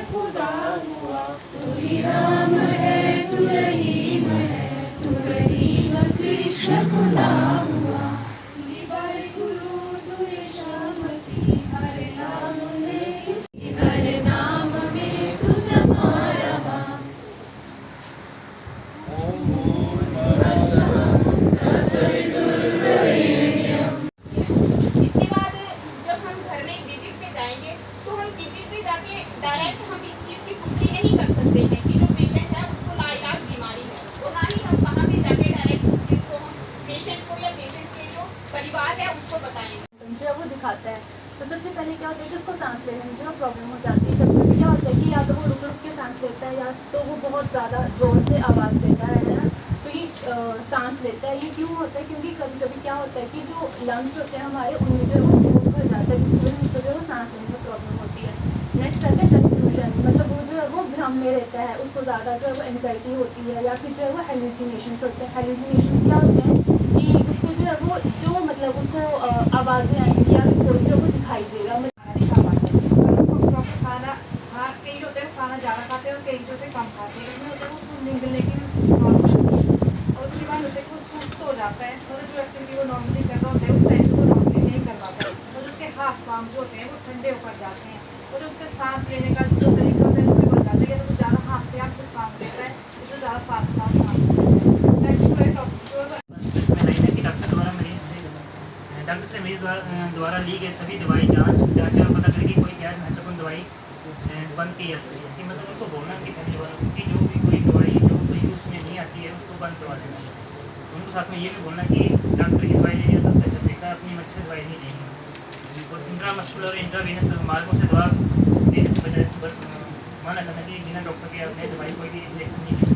खुदा हुआ। तू ही राम है, तू रहीम है, तू करीम कृष्ण खुदा हुआ। ये वाहिगुरु तू यीशु मसीह, हर नाम में तू समा रहा। इसके बाद जब हम घर में विजिट पे जाएंगे तो हम विजिट पे जाके डायरेक्ट हम इस चीज़ की पुष्टि नहीं कर सकते हैं कि जो पेशेंट है उसको लाइलाज बीमारी है, तो ना ही हम वहाँ पे जाके डायरेक्ट उस चीज़ को हम पेशेंट को या पेशेंट के जो परिवार है उसको बताएंगे। जो है वो दिखाता है। तो सबसे पहले क्या होता है कि उसको सांस लेने में जो प्रॉब्लम हो जाती है। कभी कभी क्या होता है कि या तो वो रुक रुक के सांस लेता है या तो वो बहुत ज़्यादा ज़ोर से आवाज़ देता है ना, तो ये सांस लेता है। ये क्यों होता है? क्योंकि कभी कभी क्या होता है कि जो लंग्स होते हैं हमारे, उनमें जो है वो खून भर जाता है, जिसकी वजह से जो है वो सांस लेने में प्रॉब्लम होती है। नेक्स्ट आता है कंफ्यूजन, मतलब वो जो है वो भ्रम में रहता है, उसको ज़्यादा जो है वो एंग्जाइटी होती है, या फिर जो है वो हेलुसिनेशंस होते हैं। हेलुसिनेशंस क्या होते हैं कि उसको जो है वो जो मतलब उसको आवाज़ें आएंगी या फिर कोई जो वो दिखाई देगा। खाना हाँ, कई होते हैं खाना ज़्यादा खाते हैं और कई जो होते हैं कम खाते हैं। इसमें होता है वो निगलने की प्रॉब्लम होती है, और उसके बाद होता है कि वो सुस्त हो जाता है, और जो एक्टिविटी वो नॉर्मली कर रहा होता है उस टाइम वो नॉर्मली नहीं कर पाता है, और उसके हाथ पाँव जो होते हैं वो ठंडे होकर जाते हैं, और उसके सांस लेने का जो तरीका होता है उसमें बन जाता है, या तो वो ज़्यादा हाथ से आपको सांस लेता है, इससे ज़्यादा फास्ट सांस लेता है। नेक्स्ट जो है डॉक्टर से मरीज द्वारा ली गई सभी दवाई जांच और पता करें कि कोई गैर महत्वपूर्ण दवाई बंद की जा सकती है, कि मतलब उनको बोलना कि पहले वालों की जो भी कोई दवाई जो सही उसमें नहीं आती है उसको बंद करवा देना। उनको साथ में ये भी बोलना कि डॉक्टर की दवाई लेनी है सबसे अच्छा तरीका, अपनी मर्जी से दवाई नहीं लेनी, और इंट्रामस्कुलर और इंट्रावेनस मार्गों से दवा देने के बजाय मना करना कि बिना डॉक्टर के अपने दवाई कोई भी इंजेक्शन नहीं लेनी,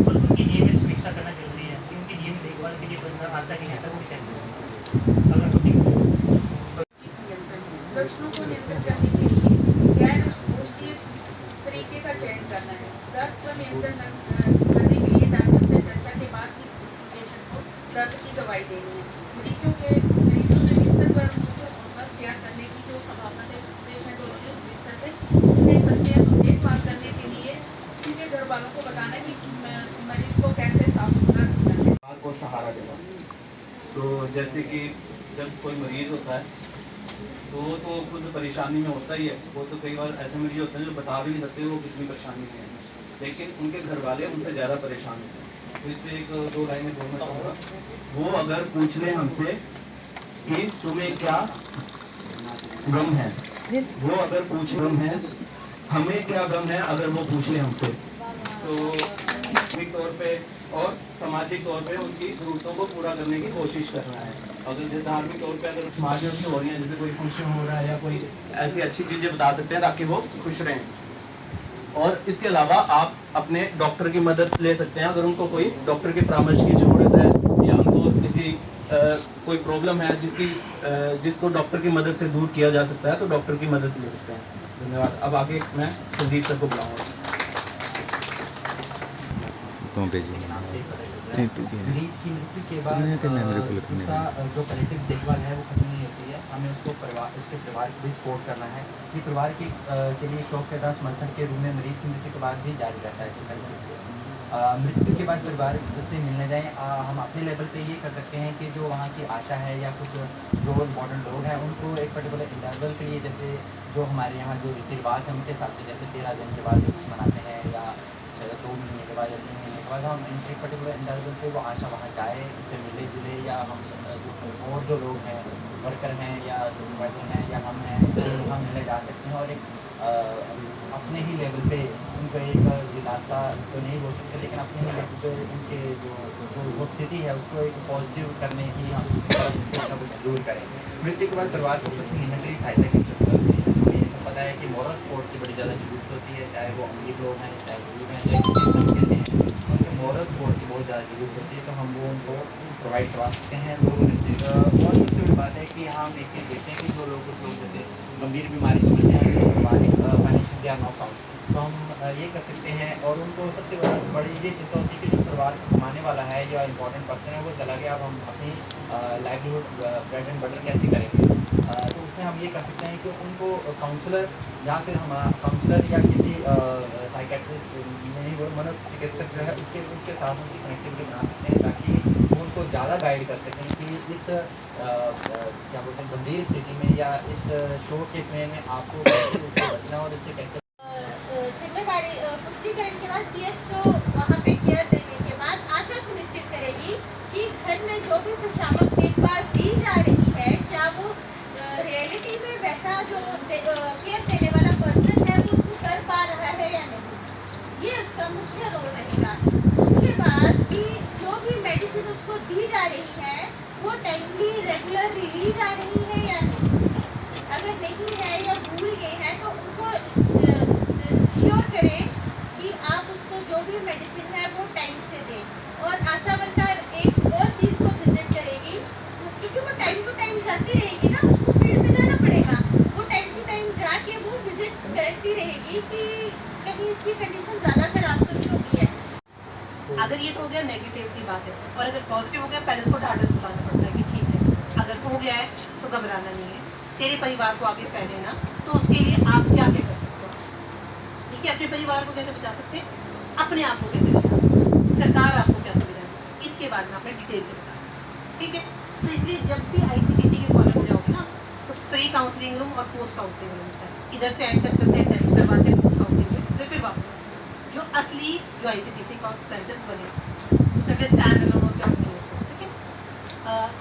और उनकी नियमित समीक्षा करना जरूरी है कि उनकी नियमित देखभाल के लिए बंदा आता कि नहीं आता वो भी चाहिए। लक्षणों को नियंत्रित करने के लिए गैर औषधीय तरीके का चयन करना है। दर्द पर नियंत्रण करने के लिए डॉक्टर से चर्चा के बाद ही पेशेंट को दर्द की दवाई देनी है। मरीजों में बिस्तर पर केयर करने की जो संभावना पेशेंट होती है बिस्तर से ले सकते हैं, तो देखभाल करने के लिए उनके घर वालों को बताना है कि मरीज को कैसे साफ सुथरा रखना है। को सहारा देना। तो जैसे कि जब कोई मरीज़ होता है तो खुद परेशानी में होता ही है, वो तो कई बार ऐसे मरीज होते हैं जो बता भी नहीं सकते वो कितनी परेशानी में है, लेकिन उनके घर वाले उनसे ज़्यादा परेशान होते हैं। तो इसलिए एक दो लाइनें बोलना चाहूँगा। वो अगर पूछ ले हमसे कि तुम्हें क्या गम है, वो अगर पूछ गम है हमें क्या गम है, अगर वो पूछ ले हमसे, तो धार्मिक तौर पे और सामाजिक तौर पे उनकी ज़रूरतों को पूरा करने की कोशिश करना है। अगर जैसे धार्मिक तौर पे अगर समाज में उनकी हो रही है, जैसे कोई फंक्शन हो रहा है या कोई ऐसी अच्छी चीज़ें बता सकते हैं ताकि वो खुश रहें। और इसके अलावा आप अपने डॉक्टर की मदद ले सकते हैं, अगर उनको कोई डॉक्टर के परामर्श की ज़रूरत है या उनको किसी कोई प्रॉब्लम है जिसको डॉक्टर की मदद से दूर किया जा सकता है, तो डॉक्टर की मदद ले सकते हैं। धन्यवाद। अब आगे मैं संदीप सर को बुलाऊँगा। मरीज की मृत्यु के बाद उसका जो पैलिएटिव देखभाल है वो खत्म नहीं होती है, हमें उसको उसके परिवार को भी सपोर्ट करना है। ये परिवार के लिए शौक पैदा समर्थन के रूप में मरीज की मृत्यु के बाद भी जारी रहता है। मृत्यु के बाद परिवार से मिलने जाएँ। हम अपने लेवल पे ये कर सकते हैं कि जो वहाँ की आशा है या कुछ जो इम्पोर्टेंट लोग हैं उनको एक पर्टिकुलर इंटरवल के लिए, जैसे जो हमारे यहाँ जो रीति रिवाज है उनके हिसाब से, जैसे 13 दिन के बाद कुछ मनाते हैं या 2 महीने के बाद या 3 महीने के बाद हम एक पर्टिकुलर इंटरवल पे वो आशा वहाँ जाए, उनसे मिले जुले, या हम और जो लोग हैं वर्कर हैं या सुपरवाइजर हैं या हम हैं हम मिले जा सकते हैं, और एक अपने ही लेवल पे उनको एक दिलासा तो नहीं बोल सकते, लेकिन अपने ही लेवल पे उनके जो स्थिति है उसको एक पॉजिटिव करने की हम जरूर करें। मृत्यु के बाद परिवार को कुछ ह्यूमैनिटरी सहायता की जरूरत होती है। हमें सब पता है कि मॉरल सपोर्ट की बड़ी ज़्यादा जरूरत होती है, चाहे वो अमीर लोग हैं चाहे गरीब हैं चाहे किसी तरीके से हैं, उनके मॉरल सपोर्ट की बहुत ज़्यादा जरूरत होती है, तो हम वो उनको प्रोवाइड करवा सकते हैं। और सबसे बड़ी बात है कि हम एक चीज़ देखते हैं कि जो लोग कुछ लोग जैसे गंभीर बीमारी समझते हैं, financial they are not sound, तो हम ये कर सकते हैं। और उनको सबसे बड़ी ये चिंता होती है कि जो परिवार को कमाने वाला है या इंपॉर्टेंट पर्सन है वो चला गया, अब हम अपनी लाइवलीहुड ब्रेड एंड बटर कैसे करेंगे, तो इसमें हम ये कर सकते हैं कि उनको काउंसलर या फिर हमारा काउंसलर या किसी साइकेट्रिस्ट नहीं वो मनोचिकित्सक जो है उनके साथ उनकी कनेक्टिविटी बना सकते हैं, ताकि वो उनको ज़्यादा गाइड कर सकें कि इस क्या बोलते हैं गंभीर स्थिति में या इस शो के समय में आपको कैसे उससे बचना और इससे कैसे जिम्मेदारी पुष्टिकरण के बाद CHO वहाँ पे केयर देने के बाद आशा सुनिश्चित करेगी कि घर में जो भी खुशामद देखभाल दी जा रही है क्या वो रियलिटी में वैसा जो केयर देने वाला पर्सन है वो उसको कर पा रहा है या नहीं, ये उसका मुख्य रोल रहेगा। उसके बाद कि जो भी मेडिसिन उसको दी जा रही है वो टाइमली रेगुलर ली जा रही है या नहीं, अगर नहीं है या भूल गए हैं तो उनको श्योर करें कि आप उसको जो भी मेडिसिन है वो टाइम से दें। और आशा वर्कर एक और चीज़ को विजिट करेगी क्योंकि वो टाइम टू टाइम जाती रहेगी ना, उसको फील्ड में जाना पड़ेगा, वो टाइम टू टाइम जाके वो विजिट करती रहेगी कि कहीं इसकी कंडीशन ज़्यादा खराब तो नहीं होगी है। अगर ये तो हो गया नेगेटिव की बात है, और अगर पॉजिटिव हो गया पहले उसको ढाढ़स बताना पड़ता है कि ठीक है अगर हो गया है तो घबराना नहीं है, तेरे परिवार को आगे फैलेना, तो उसके लिए आप क्या क्या कर सकते हो, ठीक है, अपने परिवार को कैसे बचा सकते हैं, अपने आप को कैसे बचा सकते हैं, सरकार आपको क्या सुविधा है, इसके बारे में आपने डिटेल से बताना, ठीक है। तो इसलिए जब भी ICTC के कॉलेज में जाओगे ना तो प्री काउंसलिंग रूम और पोस्ट काउंसलिंग रूम होता है, इधर से एंटर करते हैं, टेस्ट करवाते हैं, पोस्ट काउंसलिंग फिर वापस जो असली जो ICTC का सेंटर्स बने दूसरे स्टैंड अलोन होते हैं नहीं होते, ठीक है।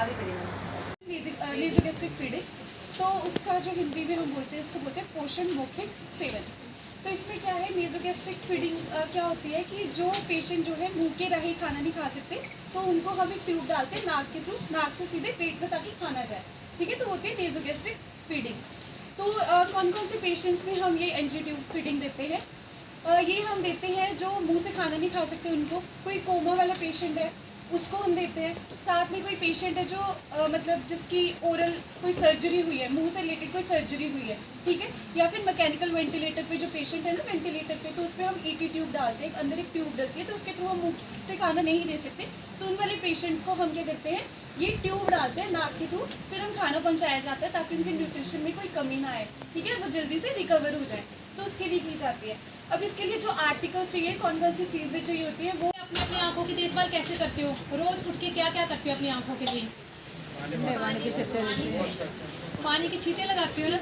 आगे करिएगा नीजोगैस्ट्रिक फीडिंग, तो उसका जो हिंदी में हम बोलते हैं इसको बोलते हैं पोषण मौखिक सेवन। तो इसमें क्या है, नीजोगैस्ट्रिक फीडिंग क्या होती है कि जो पेशेंट जो है मुंह के राहे खाना नहीं खा सकते तो उनको हम एक ट्यूब डालते हैं नाक के थ्रू, नाक से सीधे पेट में ताकि खाना जाए, ठीक है, तो होती है नीजोगैस्ट्रिक फीडिंग। तो कौन कौन से पेशेंट्स में हम ये NG ट्यूब फीडिंग देते हैं, ये हम देते हैं जो मुंह से खाना नहीं खा सकते उनको, कोई कोमा वाला पेशेंट है उसको हम देते हैं, साथ में कोई पेशेंट है जो मतलब जिसकी ओरल कोई सर्जरी हुई है, मुंह से रिलेटेड कोई सर्जरी हुई है, ठीक है, या फिर मैकेनिकल वेंटिलेटर पे जो पेशेंट है ना वेंटिलेटर पे, तो उसमें हम ET ट्यूब डालते हैं, अंदर एक ट्यूब डलती है तो उसके थ्रू हम मुंह से खाना नहीं दे सकते, तो उन वाले पेशेंट्स को हम क्या करते हैं ये ट्यूब डालते हैं नाक के थ्रू, फिर हम खाना पहुँचाया जाता है ताकि उनके न्यूट्रिशन में कोई कमी ना आए, ठीक है, वो जल्दी से रिकवर हो जाए, तो उसके लिए की जाती है। अब इसके लिए जो आर्टिकल्स चाहिए, कौन कौन सी चीज़ें चाहिए होती है, वो अपनी आंखों की देखभाल कैसे करते हो, रोज उठ के क्या क्या करते हो अपनी आंखों के लिए? पानी के छींटे लगाते हो ना?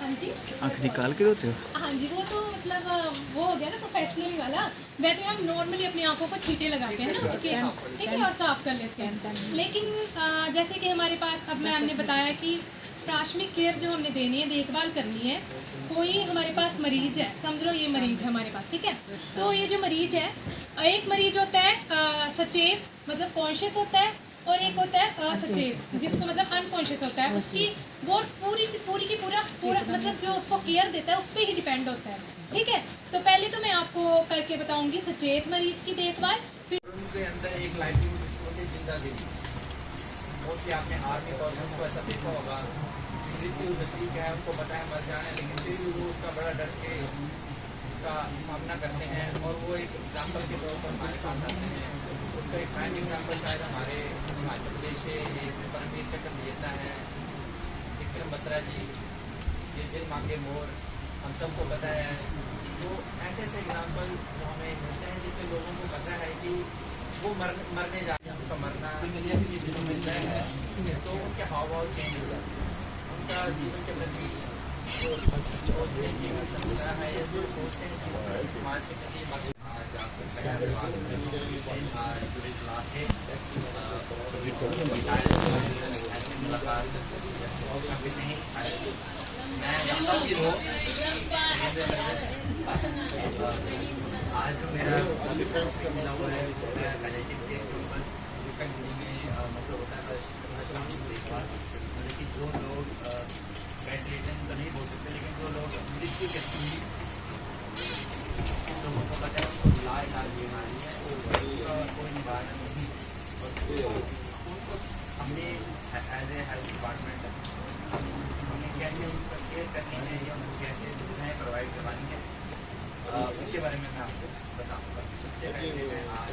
हाँ जी, आँख निकाल के धोते हो? हाँ जी, वो तो मतलब वो हो गया ना प्रोफेशनली वाला। वैसे हम नॉर्मली अपनी आंखों को छींटे लगाते हैं ना, ठीक है, और साफ कर लेते हैं। लेकिन जैसे कि हमारे पास अब मैम ने बताया कि प्राथमिक केयर जो हमने देनी है, देखभाल करनी है, कोई हमारे पास मरीज है, समझ लो ये मरीज है हमारे पास, ठीक है, तो ये जो मरीज है, एक मरीज होता है सचेत मतलब कॉन्शियस होता है, और एक होता है असचेत जिसको मतलब अनकॉन्शियस होता है, उसकी वो पूरी की पूरा मतलब जो उसको केयर देता है उस पर ही डिपेंड होता है, ठीक है। तो पहले तो मैं आपको करके बताऊंगी सचेत मरीज की देखभाल, फिर उनके अंदर एक लाइवलीहुड जिंदा दिली, मोस्टली आपने आर्मी फॉर्मेंस को ऐसा देखा होगा, मृत्यु नजदीक है, उनको पता है मर जाना है, लेकिन फिर भी वो उसका बड़ा डर के उसका सामना करते हैं, और वो एक एग्जाम्पल के तौर पर हमारे पास आते हैं। उसका एक प्राइम एग्जाम्पल शायद हमारे हिमाचल प्रदेश से एक परमवीर चक्र विजेता है विक्रम बत्रा जी, ये दिल मांगे मोर, हम सबको पता है। तो ऐसे एग्जाम्पल जो हमें मिलते हैं जिसमें लोगों को पता है कि वो मरने जा रहे हैं, उनका मरना मिलता है, तो उनके हाव भाव चेंज हो जाते हैं, उनका जीवन के प्रति जो सोचने की क्षमता है या जो सोचते हैं जीवन समाज के प्रति ऐसी मुलाकात कभी नहीं मैं जैसा भी हो आज जो मेरा मिला हुआ है कलेक्टिव के ऊपर जिसका हिंदी में मतलब होता है देखभाल, कि जो लोग बेडरिडन तो नहीं बोल सकते, लेकिन जो लोग मृत्यु के लोगों को पता है उनको लाइलाज बीमारी है, उसका कोई निवारण नहीं, और उनको हमने एज ए हेल्थ डिपार्टमेंट हमें कैसे उनका केयर करनी है या उनको कैसे सुविधाएँ प्रोवाइड करवानी है, उसके बारे में मैं आपको बताऊँगा। सबसे पहले मैं आज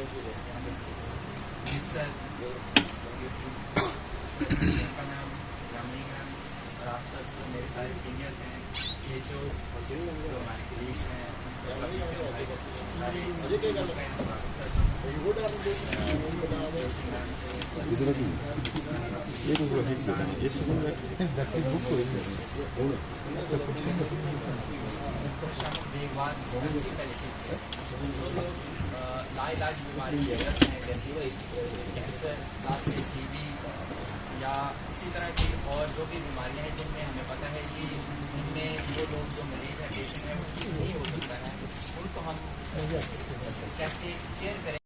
सर का नाम मैम और आप सब जो मेरे सारे सीनियर्स हैं, PHOs, जो हमारे कलीग्स हैं, सारे देखभाल जो लोग लाइलाज बीमारी ग्रस्त हैं, जैसे कैंसर, लास्ट TB या इसी तरह की और जो भी बीमारियां हैं जिनमें हमें पता है कि इनमें वो लोग जो मरीज हैं, पेशेंट हैं, वो ठीक नहीं हो सकता है, उनको हम कैसे केयर करें।